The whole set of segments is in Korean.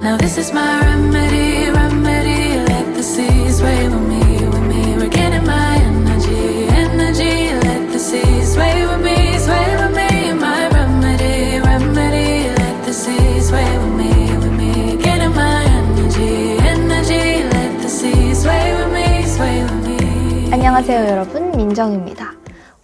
Now this is my remedy, remedy. Let the seas sway with me, with me. We're getting my energy, energy. Let the seas sway with me, sway with me. My remedy, remedy. Let the seas sway with me, with me. Getting my energy, energy. Let the seas sway with me, sway with me. 안녕하세요 여러분, 민정입니다.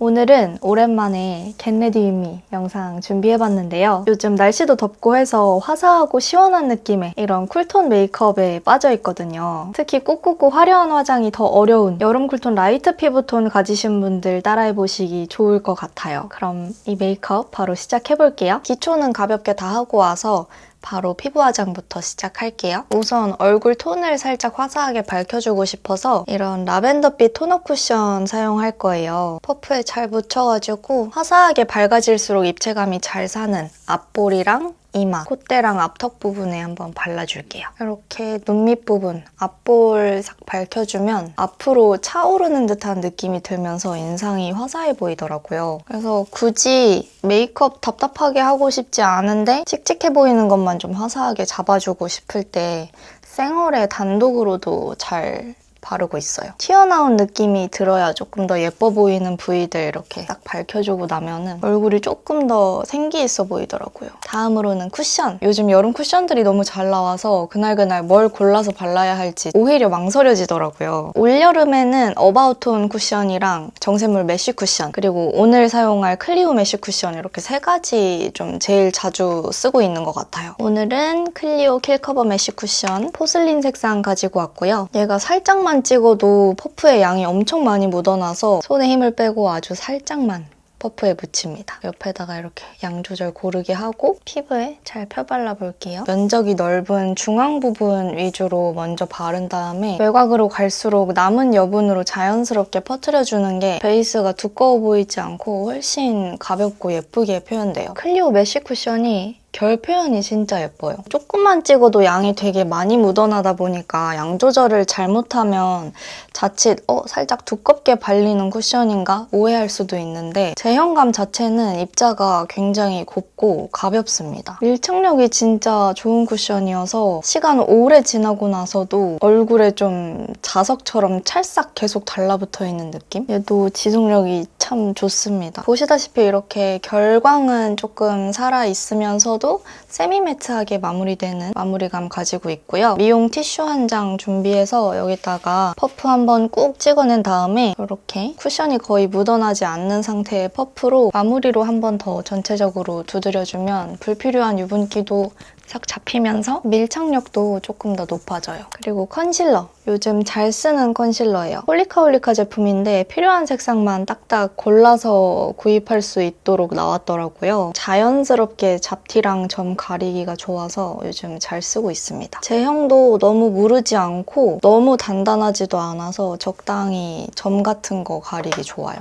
오늘은 오랜만에 Get Ready With Me 영상 준비해봤는데요. 요즘 날씨도 덥고 해서 화사하고 시원한 느낌의 이런 쿨톤 메이크업에 빠져있거든요. 특히 꾹꾹꾹 화려한 화장이 더 어려운 여름 쿨톤 라이트 피부톤 가지신 분들 따라해보시기 좋을 것 같아요. 그럼 이 메이크업 바로 시작해볼게요. 기초는 가볍게 다 하고 와서 바로 피부 화장부터 시작할게요. 우선 얼굴 톤을 살짝 화사하게 밝혀주고 싶어서 이런 라벤더빛 토너 쿠션 사용할 거예요. 퍼프에 잘 묻혀가지고 화사하게 밝아질수록 입체감이 잘 사는 앞볼이랑 이마, 콧대랑 앞턱 부분에 한번 발라줄게요. 이렇게 눈 밑 부분, 앞볼 싹 밝혀주면 앞으로 차오르는 듯한 느낌이 들면서 인상이 화사해 보이더라고요. 그래서 굳이 메이크업 답답하게 하고 싶지 않은데 칙칙해 보이는 것만 좀 화사하게 잡아주고 싶을 때 생얼에 단독으로도 잘 바르고 있어요. 튀어나온 느낌이 들어야 조금 더 예뻐 보이는 부위들 이렇게 딱 밝혀주고 나면은 얼굴이 조금 더 생기 있어 보이더라고요. 다음으로는 쿠션. 요즘 여름 쿠션들이 너무 잘 나와서 그날그날 뭘 골라서 발라야 할지 오히려 망설여지더라고요. 올여름에는 어바웃톤 쿠션이랑 정샘물 메쉬 쿠션, 그리고 오늘 사용할 클리오 메쉬 쿠션, 이렇게 세 가지 좀 제일 자주 쓰고 있는 것 같아요. 오늘은 클리오 킬커버 메쉬 쿠션 포슬린 색상 가지고 왔고요. 얘가 살짝만 찍어도 퍼프의 양이 엄청 많이 묻어나서 손에 힘을 빼고 아주 살짝만 퍼프에 묻힙니다. 옆에다가 이렇게 양 조절 고르게 하고 피부에 잘 펴발라 볼게요. 면적이 넓은 중앙 부분 위주로 먼저 바른 다음에 외곽으로 갈수록 남은 여분으로 자연스럽게 퍼뜨려주는 게 베이스가 두꺼워 보이지 않고 훨씬 가볍고 예쁘게 표현돼요. 클리오 메쉬 쿠션이 결 표현이 진짜 예뻐요. 조금만 찍어도 양이 되게 많이 묻어나다 보니까 양 조절을 잘못하면 자칫 살짝 두껍게 발리는 쿠션인가 오해할 수도 있는데 제형감 자체는 입자가 굉장히 곱고 가볍습니다. 밀착력이 진짜 좋은 쿠션이어서 시간 오래 지나고 나서도 얼굴에 좀 자석처럼 찰싹 계속 달라붙어 있는 느낌? 얘도 지속력이 참 좋습니다. 보시다시피 이렇게 결광은 조금 살아있으면서도 세미매트하게 마무리되는 마무리감 가지고 있고요. 미용 티슈 한 장 준비해서 여기다가 퍼프 한번 꾹 찍어낸 다음에 이렇게 쿠션이 거의 묻어나지 않는 상태의 퍼프로 마무리로 한 번 더 전체적으로 두드려주면 불필요한 유분기도 싹 잡히면서 밀착력도 조금 더 높아져요. 그리고 컨실러. 요즘 잘 쓰는 컨실러예요. 홀리카홀리카 제품인데 필요한 색상만 딱딱 골라서 구입할 수 있도록 나왔더라고요. 자연스럽게 잡티랑 점 가리기가 좋아서 요즘 잘 쓰고 있습니다. 제형도 너무 무르지 않고 너무 단단하지도 않아서 적당히 점 같은 거 가리기 좋아요.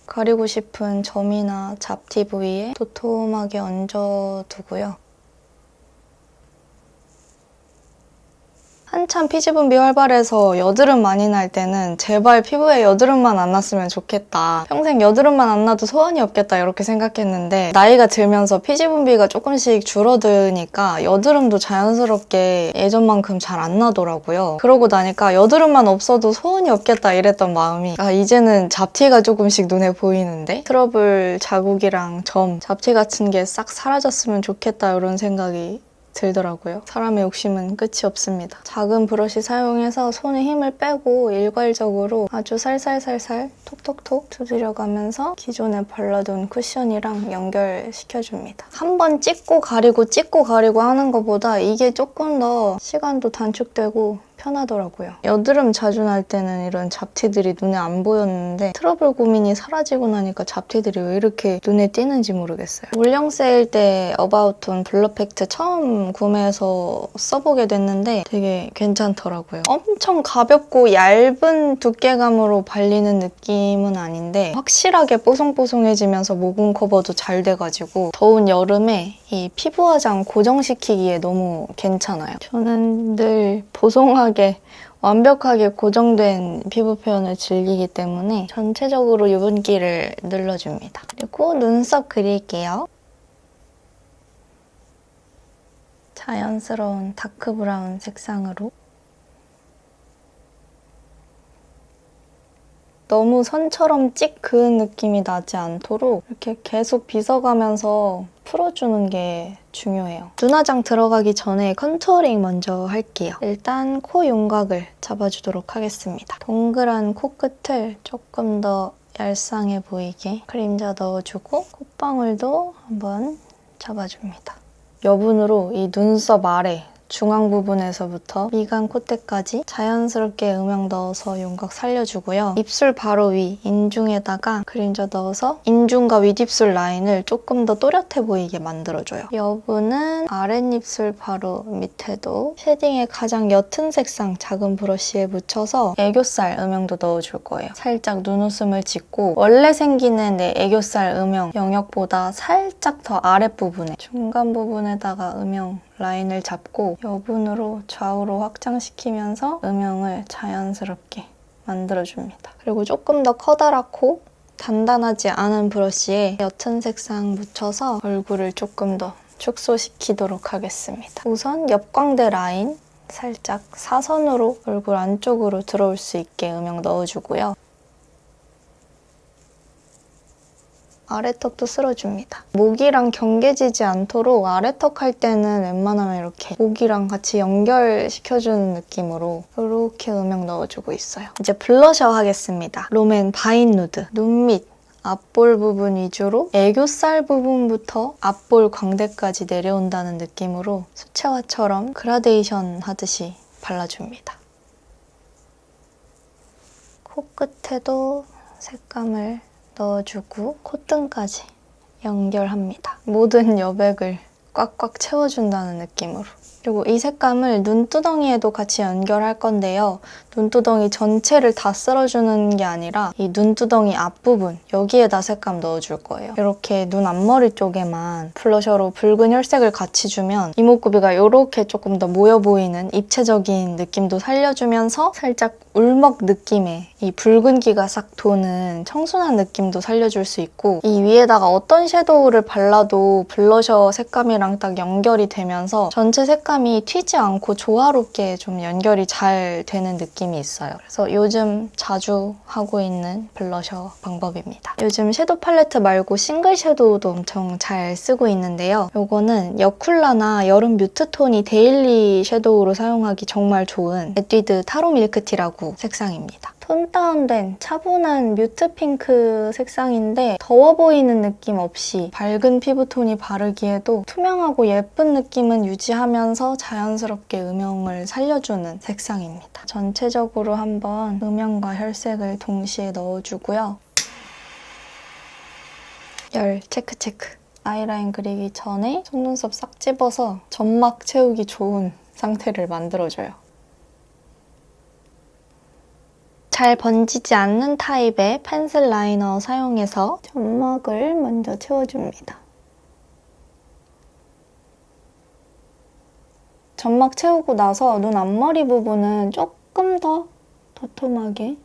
가리고 싶은 점이나 잡티 부위에 도톰하게 얹어두고요. 한참 피지 분비 활발해서 여드름 많이 날 때는 제발 피부에 여드름만 안 났으면 좋겠다. 평생 여드름만 안 나도 소원이 없겠다 이렇게 생각했는데 나이가 들면서 피지 분비가 조금씩 줄어드니까 여드름도 자연스럽게 예전만큼 잘 안 나더라고요. 그러고 나니까 여드름만 없어도 소원이 없겠다 이랬던 마음이 이제는 잡티가 조금씩 눈에 보이는데 트러블 자국이랑 점, 잡티 같은 게 싹 사라졌으면 좋겠다 이런 생각이 들더라고요. 사람의 욕심은 끝이 없습니다. 작은 브러쉬 사용해서 손에 힘을 빼고 일괄적으로 아주 살살살살 톡톡톡 두드려가면서 기존에 발라둔 쿠션이랑 연결시켜줍니다. 한 번 찍고 가리고 하는 것보다 이게 조금 더 시간도 단축되고 편하더라고요. 여드름 자주 날 때는 이런 잡티들이 눈에 안 보였는데 트러블 고민이 사라지고 나니까 잡티들이 왜 이렇게 눈에 띄는지 모르겠어요. 올영 세일 때 어바웃톤 블러팩트 처음 구매해서 써보게 됐는데 되게 괜찮더라고요. 엄청 가볍고 얇은 두께감으로 발리는 느낌은 아닌데 확실하게 뽀송뽀송해지면서 모공 커버도 잘 돼가지고 더운 여름에 이 피부 화장 고정시키기에 너무 괜찮아요. 저는 늘 보송하게 완벽하게 고정된 피부 표현을 즐기기 때문에 전체적으로 유분기를 눌러줍니다. 그리고 눈썹 그릴게요. 자연스러운 다크 브라운 색상으로 너무 선처럼 찍 그은 느낌이 나지 않도록 이렇게 계속 빗어가면서 풀어주는 게 중요해요. 눈화장 들어가기 전에 컨투어링 먼저 할게요. 일단 코 윤곽을 잡아주도록 하겠습니다. 동그란 코끝을 조금 더 얄쌍해 보이게 그림자 넣어주고 콧방울도 한번 잡아줍니다. 여분으로 이 눈썹 아래 중앙 부분에서부터 미간 콧대까지 자연스럽게 음영 넣어서 윤곽 살려주고요. 입술 바로 위 인중에다가 그림자 넣어서 인중과 윗입술 라인을 조금 더 또렷해 보이게 만들어줘요. 여분은 아랫입술 바로 밑에도 쉐딩의 가장 옅은 색상 작은 브러쉬에 묻혀서 애교살 음영도 넣어줄 거예요. 살짝 눈웃음을 짓고 원래 생기는 내 애교살 음영 영역보다 살짝 더 아랫부분에 중간 부분에다가 음영 라인을 잡고 여분으로 좌우로 확장시키면서 음영을 자연스럽게 만들어줍니다. 그리고 조금 더 커다랗고 단단하지 않은 브러쉬에 옅은 색상 묻혀서 얼굴을 조금 더 축소시키도록 하겠습니다. 우선 옆광대 라인 살짝 사선으로 얼굴 안쪽으로 들어올 수 있게 음영 넣어주고요. 아래턱도 쓸어줍니다. 목이랑 경계지지 않도록 아래턱 할 때는 웬만하면 이렇게 목이랑 같이 연결시켜주는 느낌으로 이렇게 음영 넣어주고 있어요. 이제 블러셔 하겠습니다. 롬앤 바인 누드. 눈 밑, 앞볼 부분 위주로 애교살 부분부터 앞볼 광대까지 내려온다는 느낌으로 수채화처럼 그라데이션 하듯이 발라줍니다. 코끝에도 색감을 넣어주고 콧등까지 연결합니다. 모든 여백을 꽉꽉 채워준다는 느낌으로. 그리고 이 색감을 눈두덩이에도 같이 연결할 건데요. 눈두덩이 전체를 다 쓸어주는 게 아니라 이 눈두덩이 앞부분 여기에다 색감 넣어줄 거예요. 이렇게 눈 앞머리 쪽에만 블러셔로 붉은 혈색을 같이 주면 이목구비가 이렇게 조금 더 모여 보이는 입체적인 느낌도 살려주면서 살짝 울먹 느낌의 이 붉은기가 싹 도는 청순한 느낌도 살려줄 수 있고 이 위에다가 어떤 섀도우를 발라도 블러셔 색감이랑 딱 연결이 되면서 전체 색감이 튀지 않고 조화롭게 좀 연결이 잘 되는 느낌이 있어요. 그래서 요즘 자주 하고 있는 블러셔 방법입니다. 요즘 섀도우 팔레트 말고 싱글 섀도우도 엄청 잘 쓰고 있는데요. 요거는 여쿨라나 여름 뮤트톤이 데일리 섀도우로 사용하기 정말 좋은 에뛰드 타로 밀크티라고 색상입니다. 톤 다운된 차분한 뮤트 핑크 색상인데 더워 보이는 느낌 없이 밝은 피부톤이 바르기에도 투명하고 예쁜 느낌은 유지하면서 자연스럽게 음영을 살려주는 색상입니다. 전체적으로 한번 음영과 혈색을 동시에 넣어주고요. 열 체크. 아이라인 그리기 전에 속눈썹 싹 집어서 점막 채우기 좋은 상태를 만들어줘요. 잘 번지지 않는 타입의 펜슬 라이너 사용해서 점막을 먼저 채워줍니다. 점막 채우고 나서 눈 앞머리 부분은 조금 더 도톰하게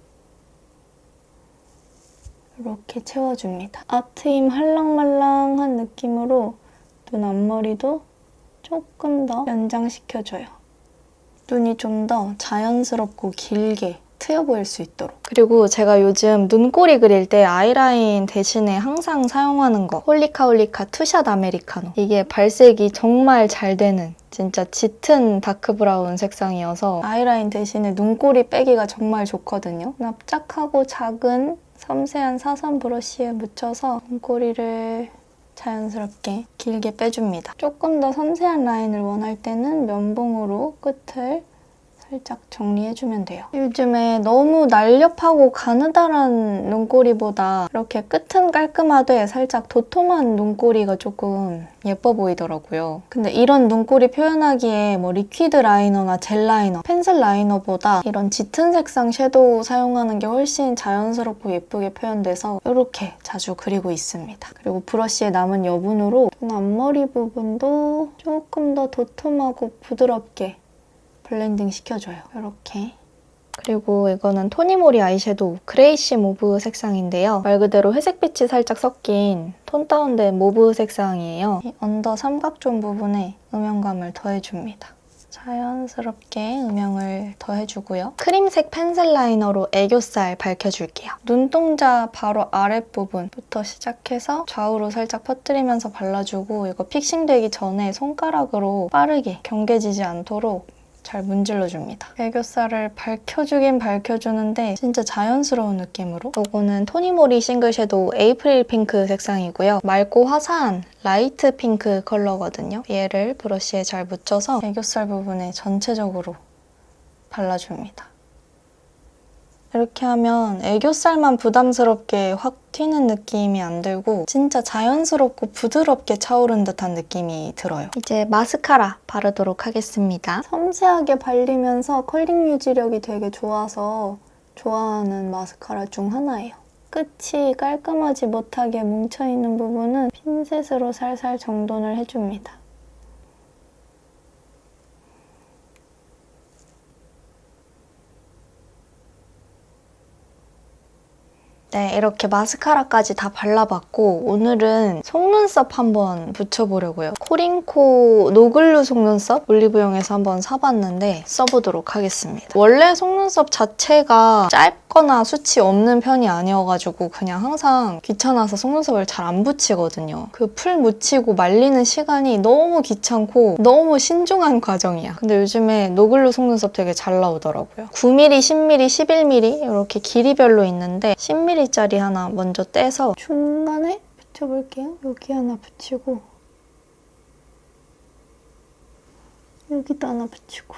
이렇게 채워줍니다. 앞트임 할랑말랑한 느낌으로 눈 앞머리도 조금 더 연장시켜줘요. 눈이 좀 더 자연스럽고 길게 트여 보일 수 있도록. 그리고 제가 요즘 눈꼬리 그릴 때 아이라인 대신에 항상 사용하는 거 홀리카 투샷 아메리카노. 이게 발색이 정말 잘 되는 진짜 짙은 다크 브라운 색상이어서 아이라인 대신에 눈꼬리 빼기가 정말 좋거든요. 납작하고 작은 섬세한 사선 브러쉬에 묻혀서 눈꼬리를 자연스럽게 길게 빼줍니다. 조금 더 섬세한 라인을 원할 때는 면봉으로 끝을 살짝 정리해주면 돼요. 요즘에 너무 날렵하고 가느다란 눈꼬리보다 이렇게 끝은 깔끔하되 살짝 도톰한 눈꼬리가 조금 예뻐 보이더라고요. 근데 이런 눈꼬리 표현하기에 뭐 리퀴드 라이너나 젤 라이너, 펜슬 라이너보다 이런 짙은 색상 섀도우 사용하는 게 훨씬 자연스럽고 예쁘게 표현돼서 이렇게 자주 그리고 있습니다. 그리고 브러쉬에 남은 여분으로 눈 앞머리 부분도 조금 더 도톰하고 부드럽게 블렌딩 시켜줘요. 이렇게. 그리고 이거는 토니모리 아이섀도우 그레이시 모브 색상인데요. 말 그대로 회색빛이 살짝 섞인 톤 다운된 모브 색상이에요. 이 언더 삼각존 부분에 음영감을 더해줍니다. 자연스럽게 음영을 더해주고요. 크림색 펜슬 라이너로 애교살 밝혀줄게요. 눈동자 바로 아랫부분부터 시작해서 좌우로 살짝 퍼뜨리면서 발라주고 이거 픽싱되기 전에 손가락으로 빠르게 경계지지 않도록 잘 문질러줍니다. 애교살을 밝혀주긴 밝혀주는데 진짜 자연스러운 느낌으로. 이거는 토니모리 싱글 섀도우 에이프릴 핑크 색상이고요. 맑고 화사한 라이트 핑크 컬러거든요. 얘를 브러쉬에 잘 묻혀서 애교살 부분에 전체적으로 발라줍니다. 이렇게 하면 애교살만 부담스럽게 확 튀는 느낌이 안 들고 진짜 자연스럽고 부드럽게 차오른 듯한 느낌이 들어요. 이제 마스카라 바르도록 하겠습니다. 섬세하게 발리면서 컬링 유지력이 되게 좋아서 좋아하는 마스카라 중 하나예요. 끝이 깔끔하지 못하게 뭉쳐있는 부분은 핀셋으로 살살 정돈을 해줍니다. 네, 이렇게 마스카라까지 다 발라봤고 오늘은 속눈썹 한번 붙여보려고요. 코링코 노글루 속눈썹 올리브영에서 한번 사봤는데 써보도록 하겠습니다. 원래 속눈썹 자체가 짧거나 숱이 없는 편이 아니어가지고 그냥 항상 귀찮아서 속눈썹을 잘 안 붙이거든요. 그 풀 묻히고 말리는 시간이 너무 귀찮고 너무 신중한 과정이야. 근데 요즘에 노글루 속눈썹 되게 잘 나오더라고요. 9mm, 10mm, 11mm 이렇게 길이별로 있는데 10mm 짜리 하나 먼저 떼서 중간에 붙여볼게요. 여기 하나 붙이고 여기도 하나 붙이고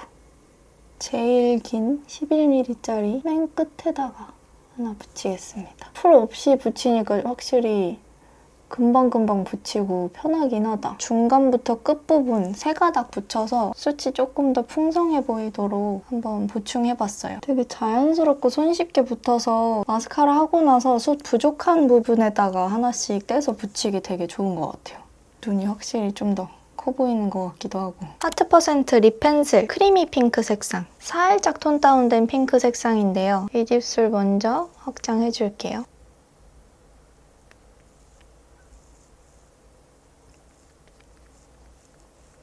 제일 긴 11mm짜리 맨 끝에다가 하나 붙이겠습니다. 풀 없이 붙이니까 확실히 금방금방 붙이고 편하긴 하다. 중간부터 끝부분 세 가닥 붙여서 숱이 조금 더 풍성해 보이도록 한번 보충해봤어요. 되게 자연스럽고 손쉽게 붙어서 마스카라 하고 나서 숱 부족한 부분에다가 하나씩 떼서 붙이기 되게 좋은 것 같아요. 눈이 확실히 좀 더 커 보이는 것 같기도 하고. 하트 퍼센트 립 펜슬 크리미 핑크 색상. 살짝 톤 다운된 핑크 색상인데요. 윗입술 먼저 확장해줄게요.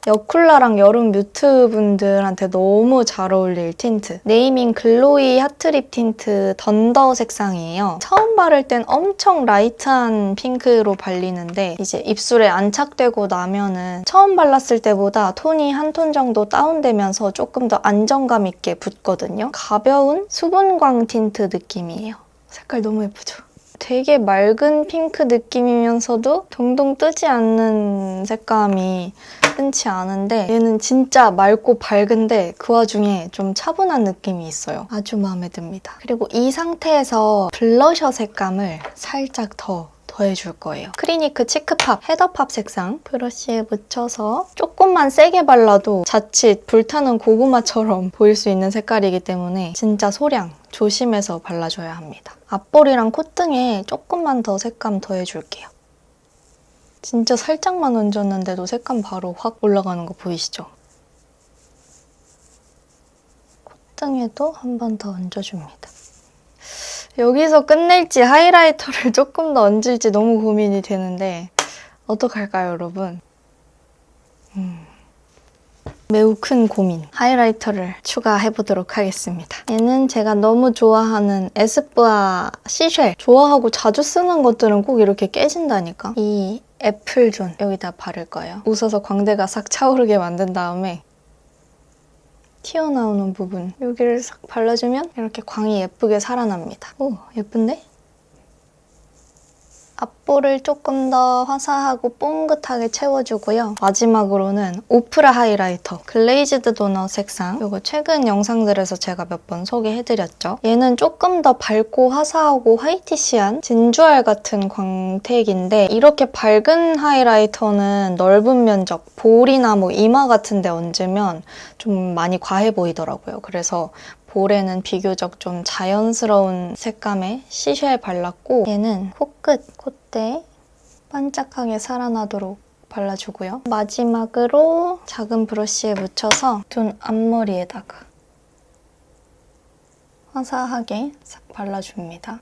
여쿨라랑 여름 뮤트 분들한테 너무 잘 어울릴 틴트. 네이밍 글로이 하트립 틴트 던더 색상이에요. 처음 바를 땐 엄청 라이트한 핑크로 발리는데 이제 입술에 안착되고 나면은 처음 발랐을 때보다 톤이 한 톤 정도 다운되면서 조금 더 안정감 있게 붙거든요. 가벼운 수분광 틴트 느낌이에요. 색깔 너무 예쁘죠? 되게 맑은 핑크 느낌이면서도 동동 뜨지 않는 색감이 흔치 않은데 얘는 진짜 맑고 밝은데 그 와중에 좀 차분한 느낌이 있어요. 아주 마음에 듭니다. 그리고 이 상태에서 블러셔 색감을 살짝 더해줄 거예요. 크리니크 치크팝 헤더팝 색상 브러쉬에 묻혀서 조금만 세게 발라도 자칫 불타는 고구마처럼 보일 수 있는 색깔이기 때문에 진짜 소량 조심해서 발라줘야 합니다. 앞볼이랑 콧등에 조금만 더 색감 더해줄게요. 진짜 살짝만 얹었는데도 색감 바로 확 올라가는 거 보이시죠? 콧등에도 한 번 더 얹어줍니다. 여기서 끝낼지 하이라이터를 조금 더 얹을지 너무 고민이 되는데 어떡할까요, 여러분? 매우 큰 고민. 하이라이터를 추가해보도록 하겠습니다. 얘는 제가 너무 좋아하는 에스쁘아 시쉘. 좋아하고 자주 쓰는 것들은 꼭 이렇게 깨진다니까. 이 애플존 여기다 바를 거예요. 웃어서 광대가 싹 차오르게 만든 다음에 튀어나오는 부분 여기를 싹 발라주면 이렇게 광이 예쁘게 살아납니다. 오, 예쁜데? 앞볼을 조금 더 화사하고 뽕긋하게 채워주고요. 마지막으로는 오프라 하이라이터 글레이즈드 도넛 색상. 이거 최근 영상들에서 제가 몇 번 소개해드렸죠. 얘는 조금 더 밝고 화사하고 화이티시한 진주알 같은 광택인데 이렇게 밝은 하이라이터는 넓은 면적, 볼이나 뭐 이마 같은 데 얹으면 좀 많이 과해 보이더라고요. 그래서 볼에는 비교적 좀 자연스러운 색감의 시쉘 발랐고 얘는 코끝, 콧대 반짝하게 살아나도록 발라주고요. 마지막으로 작은 브러쉬에 묻혀서 눈 앞머리에다가 화사하게 싹 발라줍니다.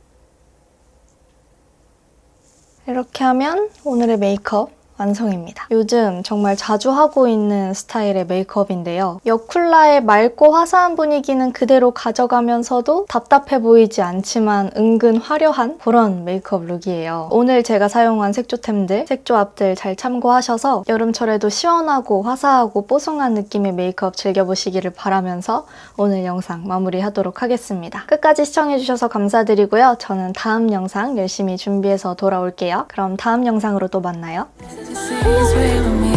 이렇게 하면 오늘의 메이크업 완성입니다. 요즘 정말 자주 하고 있는 스타일의 메이크업인데요. 여쿨라의 맑고 화사한 분위기는 그대로 가져가면서도 답답해 보이지 않지만 은근 화려한 그런 메이크업 룩이에요. 오늘 제가 사용한 색조템들, 색조합들 잘 참고하셔서 여름철에도 시원하고 화사하고 뽀송한 느낌의 메이크업 즐겨보시기를 바라면서 오늘 영상 마무리하도록 하겠습니다. 끝까지 시청해주셔서 감사드리고요. 저는 다음 영상 열심히 준비해서 돌아올게요. 그럼 다음 영상으로 또 만나요. Sway with me.